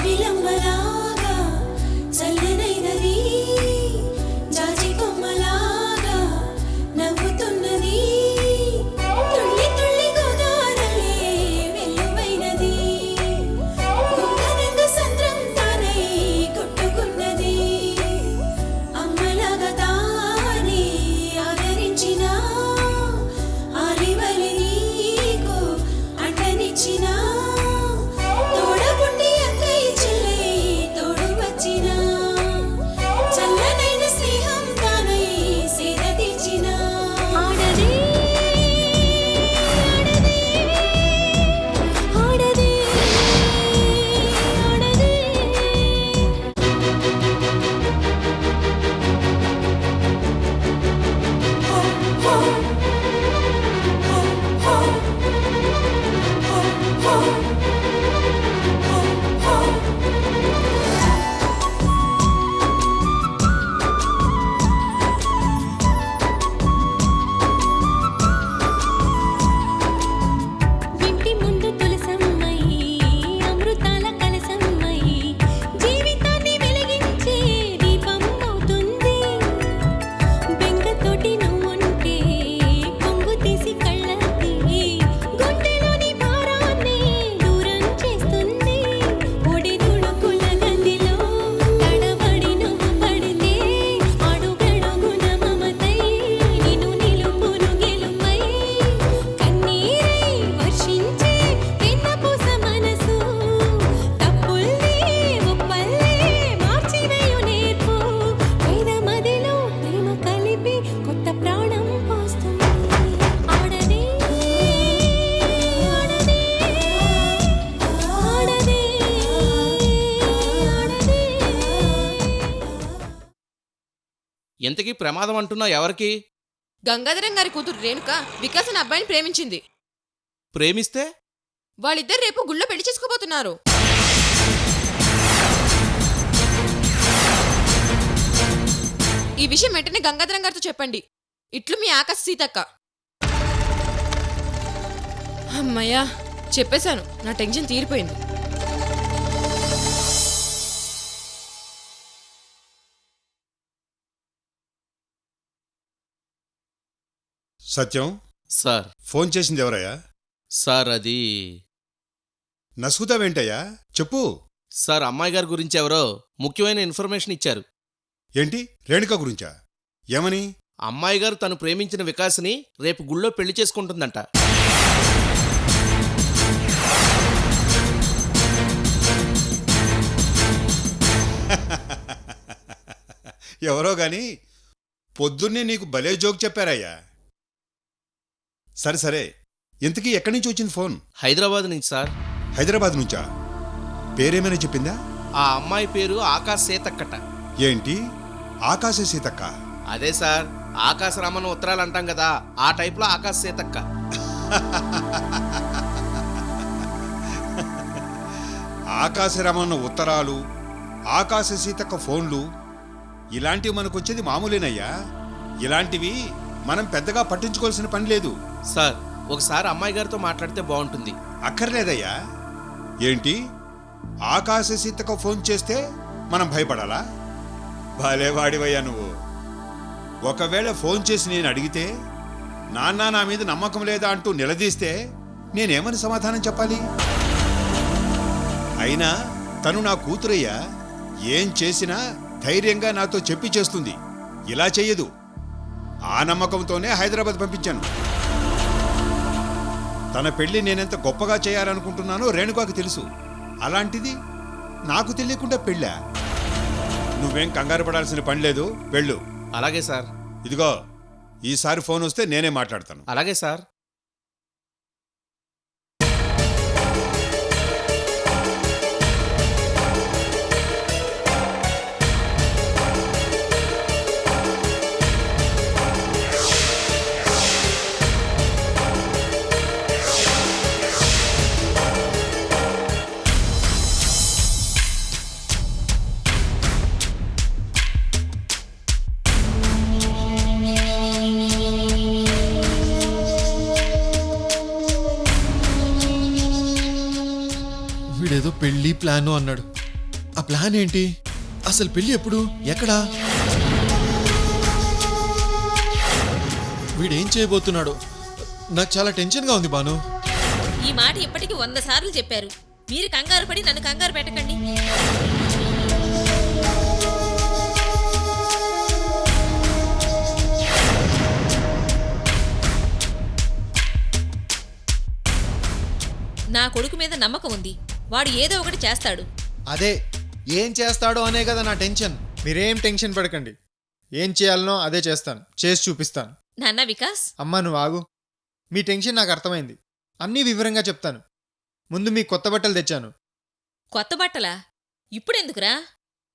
జాబిలమ్మలాగా చల్లనైనది జాజి కొమ్మలాగా నవ్వుతున్నది తుళ్ళి తుళ్ళి గోదారలే వెల్లువైనది గుంగనంగ సంద్రం తానై కొట్టుకున్నది అమ్మలాగా తానే ఆదరించిన ఆలివలి నీకు అండనిచ్చిన తోడబుట్టి అక్కయ్య చెల్లె తోడు వచ్చిన చల్లనైన స్నేహం తానై సేద తీర్చిన ఆడదే ఆడదే ఆడదే ఇంటి ముందు తులసమ్మై అమృతాల కలసమ్మై జీవితాన్ని వెలిగించే దీపం అవుతుంది బెంగతోటి నవ్వుంటే కొంగు తీసి కళ్ళకి గుండెలోని భారాన్ని దూరం చేస్తుంది ఒడి దుడుకుల గదిలో తడబడి నువ్వు పడితే అడుగడుగున మమతై నిన్ను నిలుపును గెలుపై కన్నీరై వర్షించే వెన్నపూస మనసు తప్పుల్ని ఒప్పల్లే మార్చివేయు నేర్పు పేద మదిలో ప్రేమ కలిపి కొత్త ప్రాణం పోస్తుంది ఆడదే ఆడదే ఆడదే ఆడదే ఎంతకీ ప్రమాదం అంటున్నా ఎవరికి? గంగాధరం గారి కూతురు రేణుక వికాస్ అనే అబ్బాయిని ప్రేమించింది. ప్రేమిస్తే వాళ్ళిద్దరు రేపు గుళ్ళో పెళ్లి చేసుకోబోతున్నారు. ఈ విషయం వెంటనే గంగాధరం గారితో చెప్పండి. ఇట్లు మీ ఆకాశ సీతక్క. అమ్మయ్యా, చెప్పేశాను. నా టెన్షన్ తీరిపోయింది. సత్యం, సార్ ఫోన్ చేసింది ఎవరయ్యా? సార్ అది నసుకుతావేంటయ్యా? చెప్పు. సార్ అమ్మాయి గారి గురించి ఎవరో ముఖ్యమైన ఇన్ఫర్మేషన్ ఇచ్చారు. ఏంటి, రేణుక గురించా? ఏమని? అమ్మాయి గారు తను ప్రేమించిన వికాస్ని రేపు గుళ్ళో పెళ్లి చేసుకుంటుందంట. ఎవరో గాని పొద్దున్నే నీకు భలే జోక్ చెప్పారయ్యా. సరే సరే, ఇంతకీ ఎక్కడి నుంచి వచ్చింది ఫోన్? హైదరాబాద్ నుంచి సార్. హైదరాబాద్ నుంచా? పేరేమైనా చెప్పిందా? ఆ అమ్మాయి పేరు ఆకాశ సీతక్కట. ఏంటి, ఆకాశ సీతక్క? అదే సార్, ఆకాశరామన్న ఉత్తరాలు అంటాం కదా, ఆ టైప్లో ఆకాశ సీతక్క. ఆకాశరామన్న ఉత్తరాలు, ఆకాశ సీతక్క ఫోన్లు, ఇలాంటివి మనకొచ్చేది మామూలేనయ్యా. ఇలాంటివి మనం పెద్దగా పట్టించుకోవాల్సిన పని లేదు. సార్, ఒకసారి అమ్మాయి గారితో మాట్లాడితే బాగుంటుంది. అక్కర్లేదయ్యా. ఏంటి, ఆకాశ సీతక్క ఫోన్ చేస్తే మనం భయపడాలా? భలే వాడివయ్యా నువ్వు. ఒకవేళ ఫోన్ చేసి నేను అడిగితే నాన్న నా మీద నమ్మకం లేదా అంటూ నిలదీస్తే నేనేమని సమాధానం చెప్పాలి? అయినా తను నా కూతురయ్యా. ఏం చేసినా ధైర్యంగా నాతో చెప్పి చేస్తుంది. ఇలా చెయ్యదు. ఆ నమ్మకంతోనే హైదరాబాద్ పంపించాను. తన పెళ్లి నేనెంత గొప్పగా చేయాలనుకుంటున్నానో రేణుకాకి తెలుసు. అలాంటిది నాకు తెలియకుండా పెళ్ళా? నువ్వేం కంగారు పడాల్సిన పని లేదు, వెళ్ళు. అలాగే సార్. ఇదిగో, ఈసారి ఫోన్ వస్తే నేనే మాట్లాడతాను. అలాగే సార్. వీడేదో పెళ్లి ప్లాను అన్నాడు. ఆ ప్లాన్ ఏంటి? అసలు పెళ్లి ఎప్పుడు, ఎక్కడా? వీడేం చేయబోతున్నాడు? నాకు చాలా టెన్షన్గా ఉంది బాను. ఈ మాట ఇప్పటికి 100 సార్లు చెప్పారు. మీరు కంగారు పడి నన్ను కంగారు పెట్టకండి. నా కొడుకు మీద నమ్మకం ఉంది. వాడు ఏదో ఒకటి చేస్తాడు. అదే ఏం చేస్తాడో అనే కదా నా టెన్షన్. మీరేం టెన్షన్ పడకండి. ఏం చేయాలనో అదే చేస్తాను, చేసి చూపిస్తాను. నాన్న వికాస్, అమ్మా నువ్వు ఆగు. మీ టెన్షన్ నాకు అర్థమైంది. అన్నీ వివరంగా చెప్తాను. ముందు మీ కొత్త బట్టలు తెచ్చాను. కొత్త బట్టలా? ఇప్పుడెందుకురా?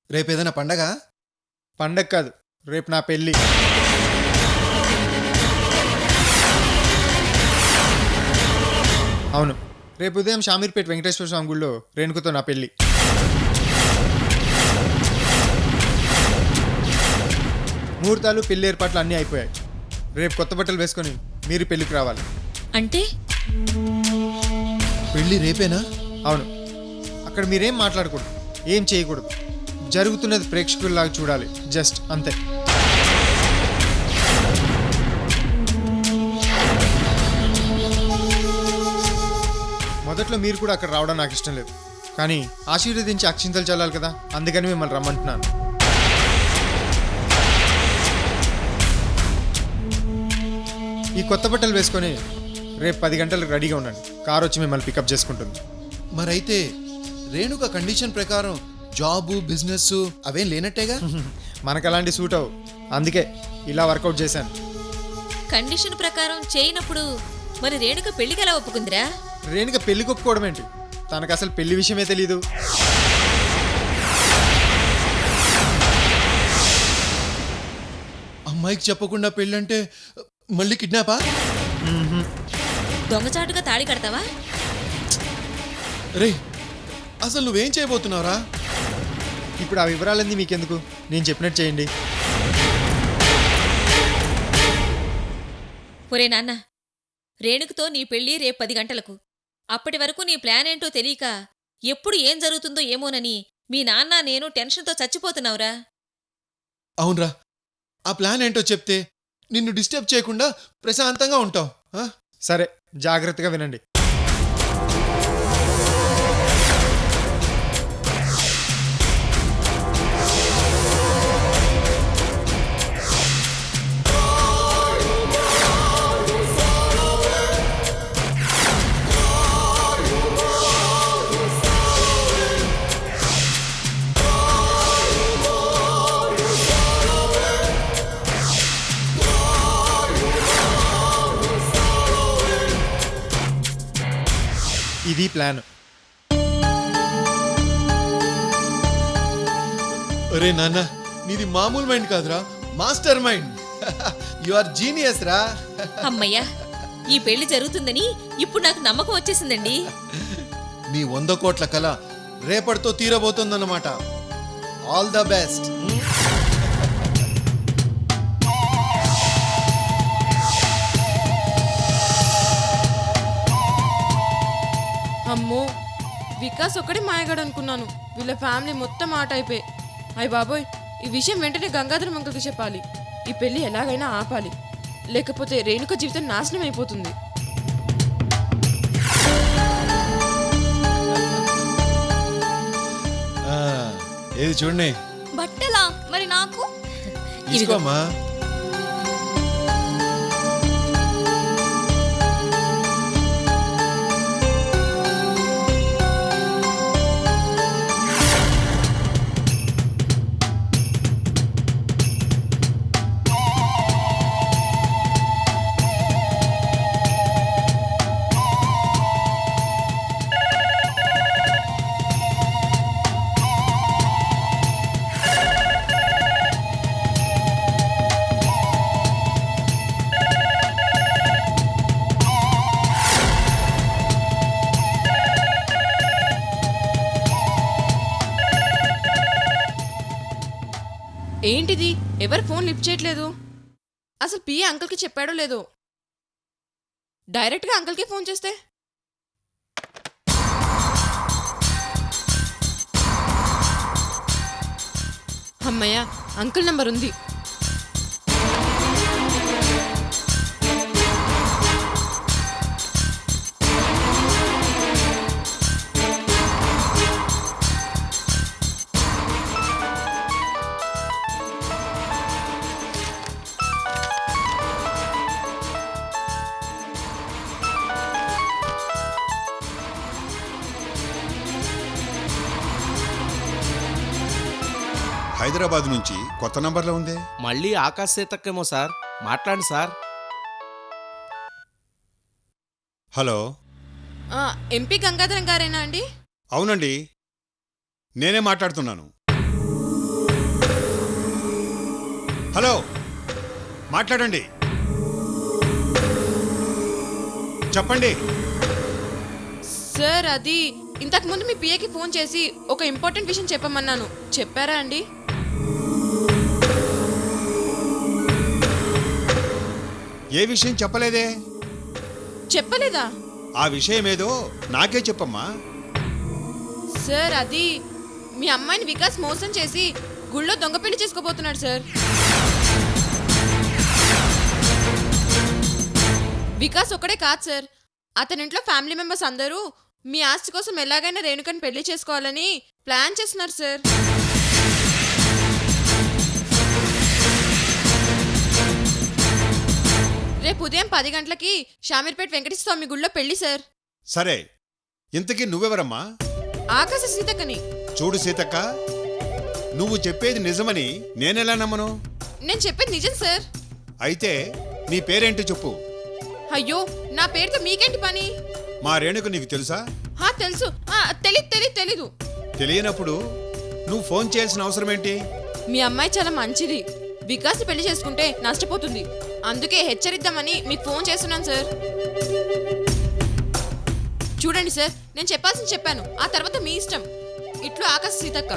రేపేదైనా పండగ? పండగ కాదు, రేపు నా పెళ్ళి. అవును, రేపు ఉదయం షామీర్పేట వెంకటేశ్వర స్వామి గుళ్ళో రేణుకతో నా పెళ్ళి. ముహూర్తాలు, పెళ్లి ఏర్పాట్లు అన్నీ అయిపోయాయి. రేపు కొత్త బట్టలు వేసుకొని మీరు పెళ్ళికి రావాలి. అంటే పెళ్లి రేపేనా? అవును, అక్కడ మీరేం మాట్లాడకూడదు, ఏం చేయకూడదు. జరుగుతున్నది ప్రేక్షకుల్లాగా చూడాలి, జస్ట్ అంతే. మొదట్లో మీరు కూడా అక్కడ రావడం నాకు ఇష్టం లేదు, కానీ ఆశీర్వదించి అక్షింతలు చల్లాలి కదా, అందుకని మిమ్మల్ని రమ్మంటున్నాను. ఈ కొత్త బట్టలు వేసుకొని రేపు 10 గంటలకు రెడీగా ఉండండి. కారు వచ్చి మిమ్మల్ని పికప్ చేసుకుంటుంది. మరైతే రేణుక కండిషన్ ప్రకారం జాబు, బిజినెస్ అవేం లేనట్టేగా? మనకు అలాంటి సూట్ అవు, అందుకే ఇలా వర్కౌట్ చేశాను. కండిషన్ ప్రకారం చేయనప్పుడు మరి రేణుక పెళ్లికి ఎలా ఒప్పుకుందిరా? రేణుక పెళ్లి ఒప్పుకోవడం ఏంటి? తనకు అసలు పెళ్లి విషయమే తెలీదు. అమ్మాయికి చెప్పకుండా పెళ్ళంటే మళ్ళీ కిడ్నాపా? దొంగచాటుగా తాళి కడతావా? రే, అసలు నువ్వేం చేయబోతున్నావురా? ఇప్పుడు ఆ వివరాలన్నీ మీకెందుకు, నేను చెప్పినట్టు చేయండి. ఒరే నాన్న, రేణుకతో నీ పెళ్లి రేపు 10 గంటలకు. అప్పటి వరకు నీ ప్లాన్ ఏంటో తెలియక ఎప్పుడు ఏం జరుగుతుందో ఏమోనని మీ నాన్న నేను టెన్షన్తో చచ్చిపోతున్నావురా. అవునరా, ఆ ప్లాన్ ఏంటో చెప్తే నిన్ను డిస్టర్బ్ చేయకుండా ప్రశాంతంగా ఉంటావు. సరే, జాగ్రత్తగా వినండి. ఇది ప్లాన్. అరే నాన్న, నీది మామూలు మైండ్ కాదురా, master mind. You are genius రా. అమ్మయ్యా, ఈ పెళ్లి జరుగుతుందని ఇప్పుడు నాకు నమ్మకం వచ్చేసిందండి. నీ 100 కోట్ల కళ రేపటితో తీరబోతుందన్నమాట. All the best. అమ్మో, వికాస్ ఒక్కడే మాయగాడు అనుకున్నాను. వీళ్ళ ఫ్యామిలీ మొత్తం ఆట అయిపోయి. అయ్య బాబోయ్, ఈ విషయం వెంటనే గంగాధరం అంకుల్కి చెప్పాలి. ఈ పెళ్లి ఎలాగైనా ఆపాలి, లేకపోతే రేణుక జీవితం నాశనం అయిపోతుంది. ఏది చూడండి. బట్టలా? మరి నాకు తీసుకోమ్మా. ఏంటిది? ఎవరు ఫోన్ లిఫ్ట్ చేయట్లేదు? అసలు పిఏ అంకుల్కి చెప్పాడో లేదో? డైరెక్ట్గా అంకుల్కి ఫోన్ చేస్తే అమ్మయ్య, అంకుల్ నంబర్ ఉంది. హైదరాబాద్ నుంచి కొత్త నంబర్లో ఉంది. మళ్ళీ ఆకాశ్ సీతక్కేమో సార్. మాట్లాడండి సార్. హలో. ఎంపీ గంగాధరం గారేనా అండి? అవునండి, నేనే మాట్లాడుతున్నాను. హలో, మాట్లాడండి. చెప్పండి. సార్, అది ఇంతకుముందు మీ పిఏకి ఫోన్ చేసి ఒక ఇంపార్టెంట్ విషయం చెప్పమన్నాను. చెప్పారా అండి? ఏ విషయం చెప్పలేదే? చెప్పలేదా? ఆ విషయం ఏదో నాకే చెప్పమ్మా. సార్, అది మీ అమ్మాయిని వికాస్ మోసం చేసి గుళ్ళో దొంగ పెళ్లి చేసుకోబోతున్నాడు సార్. వికాస్ ఒక్కడే కాదు సార్, అతనింట్లో ఫ్యామిలీ మెంబర్స్ అందరూ మీ ఆస్తి కోసం ఎలాగైనా రేణుకని పెళ్లి చేసుకోవాలని ప్లాన్ చేస్తున్నారు సార్. రేపు ఉదయం 10 గంటలకి షామీర్పేట వెంకటేశ్వర స్వామి గుళ్ళో పెళ్లి సార్. సరే, ఇంతకీ నువ్వెవరమ్మా? ఆకాశ సీతక్కని. చూడు సీతక్క, నువ్వు చెప్పేది నిజమని నేనెలా నమ్మను? నేను చెప్పేది నిజం సార్. అయితే నీ పేరేంటి చెప్పు. అయ్యో, నా పేరుతో మీకేంటి పని? మా రేణుకు నీకు తెలుసా? తెలుసు. తెలీదు. తెలియనప్పుడు నువ్వు ఫోన్ చేయాల్సిన అవసరం ఏంటి? మీ అమ్మాయి చాలా మంచిది, వికాస్ పెళ్లి చేసుకుంటే నష్టపోతుంది, అందుకే హెచ్చరిద్దామని మీకు ఫోన్ చేస్తున్నాను సార్. చూడండి సార్, నేను చెప్పాల్సింది చెప్పాను, ఆ తర్వాత మీ ఇష్టం. ఇట్లు ఆకాశ సీతక్క.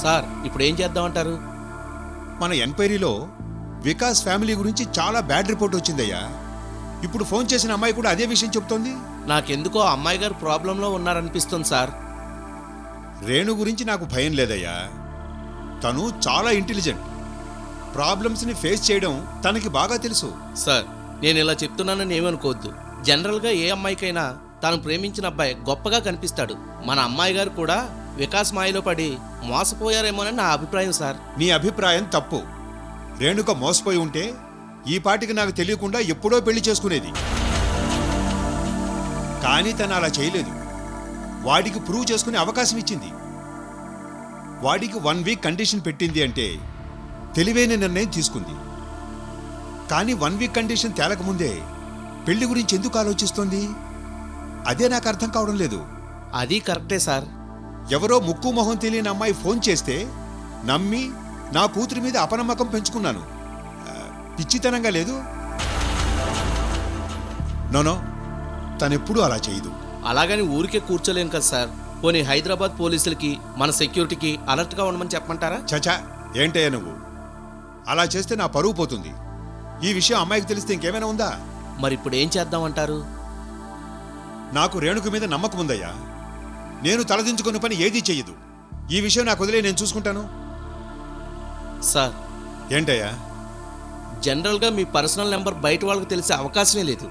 సార్, ఇప్పుడు ఏం చేద్దామంటారు? మన ఎంక్వైరీలో వికాస్ ఫ్యామిలీ గురించి చాలా బ్యాడ్ రిపోర్ట్ వచ్చిందయ్యా. ఇప్పుడు ఫోన్ చేసిన అమ్మాయి కూడా అదే విషయం చెప్తోంది. నాకెందుకో అమ్మాయి గారు ప్రాబ్లంలో ఉన్నారనిపిస్తుంది సార్. రేణు గురించి నాకు భయం లేదయ్యా. తను చాలా ఇంటెలిజెంట్. ప్రాబ్లమ్స్ని ఫేస్ చేయడం తనకి బాగా తెలుసు. సార్, నేను ఇలా చెప్తున్నానని ఏమనుకోవద్దు. జనరల్గా ఏ అమ్మాయికైనా తాను ప్రేమించిన అబ్బాయి గొప్పగా కనిపిస్తాడు. మన అమ్మాయి గారు కూడా వికాస్ మాయలో పడి మోసపోయారేమోనని నా అభిప్రాయం సార్. నీ అభిప్రాయం తప్పు. రేణుక మోసపోయి ఉంటే ఈ పాటికి నాకు తెలియకుండా ఎప్పుడో పెళ్లి చేసుకునేది. కానీ తను అలా చేయలేదు. వాడికి ప్రూవ్ చేసుకునే అవకాశం ఇచ్చింది. వాడికి 1 వీక్ కండిషన్ పెట్టింది అంటే తెలివైన నిర్ణయం తీసుకుంది. కానీ 1 వీక్ కండిషన్ తేలకముందే పెళ్లి గురించి ఎందుకు ఆలోచిస్తోంది? అదే నాకు అర్థం కావడం లేదు. అది కరెక్టే సార్. ఎవరో ముక్కు మొహం తెలియని అమ్మాయి ఫోన్ చేస్తే నమ్మి నా కూతురి మీద అపనమ్మకం పెంచుకున్నాను. పిచ్చితనంగా లేదు? నోనో, తనెప్పుడూ అలా చేయదు. అలాగని ఊరికే కూర్చోలేం కదా సార్. పోనీ హైదరాబాద్ పోలీసులకి మన సెక్యూరిటీకి అలర్ట్గా ఉండమని చెప్పమంటారా? చచా, ఏంటయ్యా నువ్వు? అలా చేస్తే నా పరువు పోతుంది. ఈ విషయం అమ్మాయికి తెలిస్తే ఇంకేమైనా ఉందా? మరి ఇప్పుడు ఏం చేద్దామంటారు? నాకు రేణుక మీద నమ్మకం ఉందయ్యా. నేను తలదించుకున్న పని ఏదీ చెయ్యదు. ఈ విషయం నాకు వదిలే, నేను చూసుకుంటాను. సార్, ఏంటయ్యా? జనరల్గా మీ పర్సనల్ నెంబర్ బయట వాళ్ళకి తెలిసే అవకాశమే లేదు.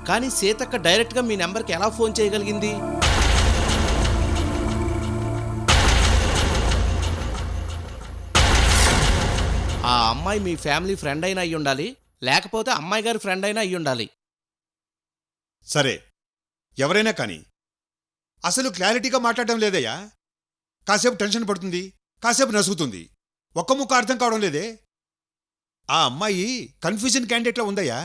కానీ సీతక్క డైరెక్ట్గా మీ నెంబర్కి ఎలా ఫోన్ చేయగలిగింది? ఆ అమ్మాయి మీ ఫ్యామిలీ ఫ్రెండ్ అయినా అయ్యి ఉండాలి, లేకపోతే అమ్మాయి గారి ఫ్రెండ్ అయినా అయ్యి ఉండాలి. సరే, ఎవరైనా కానీ అసలు క్లారిటీగా మాట్లాడటం లేదయ్యా. కాసేపు టెన్షన్ పడుతుంది, కాసేపు నసుగుతుంది. ఒక్క ముక్క అర్థం కావడం లేదే. ఆ అమ్మాయి కన్ఫ్యూజన్ క్యాండిడేట్లా ఉందయ్యా.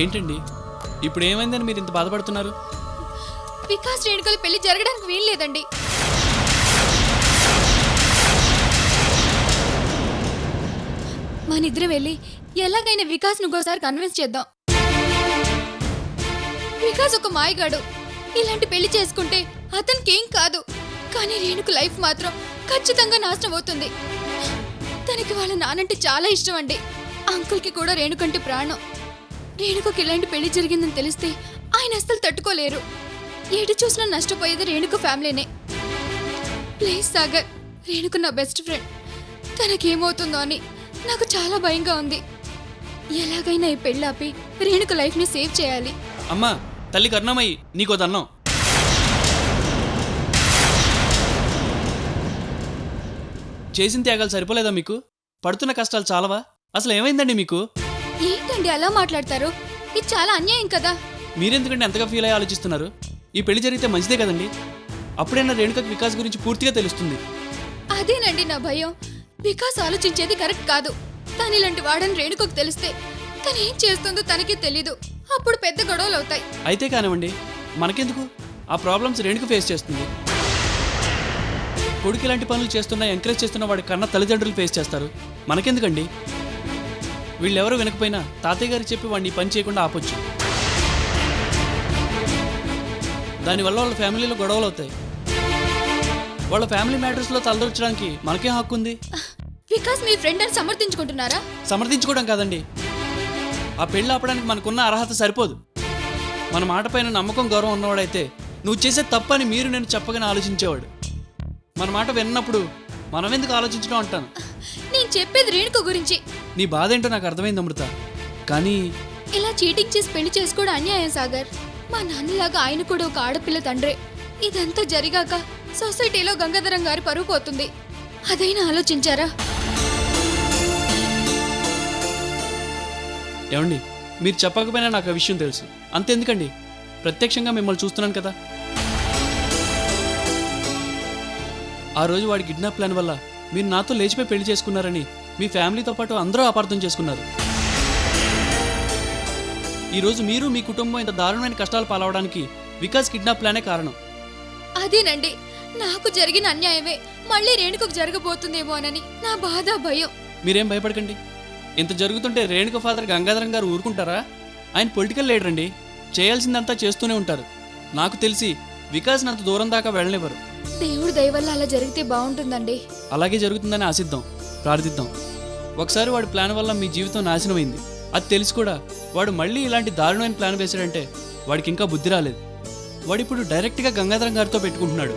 ఏంటండి ఇప్పుడు ఏమైందని మీరు ఇంత బాధపడుతున్నారు? వికాస్ రేణుకల పెళ్లి జరగడానికి వీలు లేదండి. మనిద్దరం వెళ్ళి ఎలాగైనా వికాస్ ఇంకోసారి కన్విన్స్ చేద్దాం. వికాస్ ఒక మాయగాడు. ఇలాంటి పెళ్లి చేసుకుంటే అతనికి ఏం కాదు, కానీ రేణుకు లైఫ్ మాత్రం ఖచ్చితంగా నాశనం అవుతుంది. తనకి వాళ్ళ నానంటే చాలా ఇష్టం అండి. అంకుల్కి కూడా రేణుకంటే ప్రాణం. రేణుకకి ఇలాంటి పెళ్లి జరిగిందని తెలిస్తే ఆయన అస్సలు తట్టుకోలేరు. ఎటు చూసినా నష్టపోయేది రేణుక ఫ్యామిలీనే. ప్లీజ్ సాగర్, రేణుక నా బెస్ట్ ఫ్రెండ్. తనకేమవుతుందో అని నాకు చాలా భయంగా ఉంది. ఎలాగైనా ఈ పెళ్లి ఆపి రేణుక లైఫ్ని సేవ్ చేయాలి. అమ్మా, తల్లి కరుణమయ్యి, నీకో దన్నం. చేసిన త్యాగాలు సరిపోలేదా మీకు? పడుతున్న కష్టాలు చాలవా? అసలు ఏమైందండి మీకు? ఏంటండి అలా మాట్లాడతారు? ఇది చాలా అన్యాయం కదా. మీరెందుకంటే అంతగా ఫీల్ అయ్యి ఆలోచిస్తున్నారు? ఈ పెళ్లి జరిగితే మంచిదే కదండి. అప్పుడైనా రేణుకకి వికాస్ గురించి పూర్తిగా తెలుస్తుంది. అదేనండి నా భయం. వికాస్ ఆలోచించేది కరెక్ట్ కాదు. తను ఇలాంటి వాడని రేణుకకు తెలిస్తే తను ఏం చేస్తుందో తనకే తెలీదు. అప్పుడు పెద్ద గొడవలు అవుతాయి. అయితే కానివ్వండి, మనకెందుకు? ఆ ప్రాబ్లమ్స్ రేణుక ఫేస్ చేస్తుంది. కొడుకు ఇలాంటి పనులు చేస్తున్నా ఎంకరేజ్ చేస్తున్న వాడి కన్నా తల్లిదండ్రులు ఫేస్ చేస్తారు. మనకెందుకండి? వీళ్ళెవరూ వినకపోయినా తాతయ్య గారికి చెప్పి వాడిని పని చేయకుండా ఆపొచ్చు. దానివల్ల వాళ్ళ ఫ్యామిలీలో గొడవలు అవుతాయి. వాళ్ళ ఫ్యామిలీ మ్యాటర్స్లో తలదొచ్చడానికి మనకేం హక్కు ఉంది? వికాస్ మీ ఫ్రెండ్ అని సమర్థించుకుంటున్నారా? సమర్థించుకోవడం కాదండి, ఆ పెళ్ళి ఆపడానికి మనకున్న అర్హత సరిపోదు. మన మాట పైన నమ్మకం గౌరవం ఉన్నవాడైతే నువ్వు చేసే తప్పని మీరు నేను చెప్పగానే ఆలోచించేవాడు. మన మాట విన్నప్పుడు మనం ఎందుకు ఆలోచించడం అంటాను. నేను చెప్పేది రేణుక గురించి. నీ బాధ ఏంటో నాకు అర్థమైంది అమృత, కానీ ఇలా చీటింగ్ చేసి పెళ్లి చేసుకోవడం అన్యాయం సాగర్. మా నాన్నలాగా ఆయన కూడా ఒక ఆడపిల్ల తండ్రే. ఇదంతా జరిగాక సొసైటీలో గంగాధరం గారి పరువు పోతుంది. అదైనా ఆలోచించారా? ఏమండి, మీరు చెప్పకపోయినా నాకు ఆ విషయం తెలుసు. అంతెందుకండి, ప్రత్యక్షంగా మిమ్మల్ని చూస్తున్నాను కదా. ఆ రోజు వాడి కిడ్నాప్ ప్లాన్ వల్ల మీరు నాతో లేచిపోయి పెళ్లి చేసుకున్నారని మీ ఫ్యామిలీతో పాటు అందరూ అపార్థం చేసుకున్నారు. ఈరోజు మీరు మీ కుటుంబం ఇంత దారుణమైన కష్టాలు పాలవడానికి వికాస్ కిడ్నాప్ ప్లానే కారణం. అదేనండి, నాకు జరిగిన అన్యాయమే మళ్ళీ రేణుకకు జరగబోతుందేమోనని నా బాధ, భయం. మీరేం భయపడకండి. ఇంత జరుగుతుంటే రేణుక ఫాదర్ గంగాధరం గారు ఊరుకుంటారా? ఆయన పొలిటికల్ లీడర్ అండి, చేయాల్సిందంతా చేస్తూనే ఉంటారు. నాకు తెలిసి వికాస్ని అంత దూరం దాకా వెళ్ళనివ్వరు. దేవుడి దయ వల్ల అలా జరిగితే బాగుంటుందండి. అలాగే జరుగుతుందని ఆశిద్దాం, ప్రార్థిద్దాం. ఒకసారి వాడి ప్లాన్ వల్ల మీ జీవితం నాశనమైంది, అది తెలిసి కూడా వాడు మళ్ళీ ఇలాంటి దారుణమైన ప్లాన్ వేశాడంటే వాడికి ఇంకా బుద్ధి రాలేదు. వాడు ఇప్పుడు డైరెక్ట్గా గంగాధరం గారితో పెట్టుకుంటున్నాడు.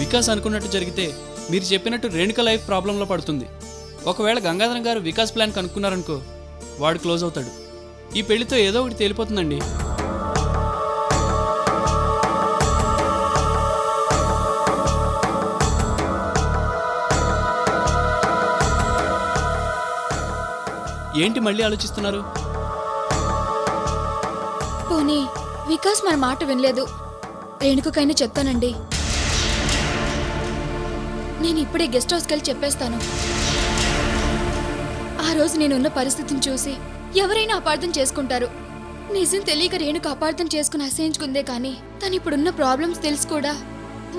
వికాస్ అనుకున్నట్టు జరిగితే మీరు చెప్పినట్టు రేణుక లైఫ్ ప్రాబ్లంలో పడుతుంది. ఒకవేళ గంగాధరం గారు వికాస్ ప్లాన్ కనుక్కున్నారనుకో, వాడు క్లోజ్ అవుతాడు. ఈ పెళ్లితో ఏదో ఒకటి తేలిపోతుందండి. ఏంటి మళ్ళీ ఆలోచిస్తున్నారు? పోనీ వికాస్ మన మాట వినలేదు, రేణుకకైనా చెప్తానండి. నేను ఇప్పుడే గెస్ట్ హౌస్కి వెళ్ళి చెప్పేస్తాను. ఆ రోజు నేనున్న పరిస్థితిని చూసి ఎవరైనా అపార్థం చేసుకుంటారు. నిజం తెలియక రేణుక అపార్థం చేసుకుని అసహించుకుందే కానీ తను ఇప్పుడున్న ప్రాబ్లమ్స్ తెలిసి కూడా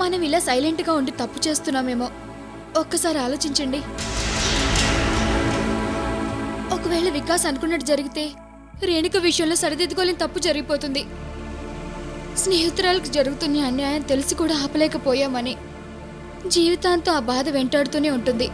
మనం ఇలా సైలెంట్గా ఉండి తప్పు చేస్తున్నామేమో. ఒక్కసారి ఆలోచించండి. ఒకవేళ వికాస్ అనుకున్నట్టు జరిగితే రేణుక విషయంలో సరిదిద్దుకోలేని తప్పు జరిగిపోతుంది. స్నేహితురాలకు జరుగుతున్న అన్యాయం తెలిసి కూడా ఆపలేకపోయామని జీవితాంతం ఆ బాధ వెంటాడుతూనే ఉంటుంది.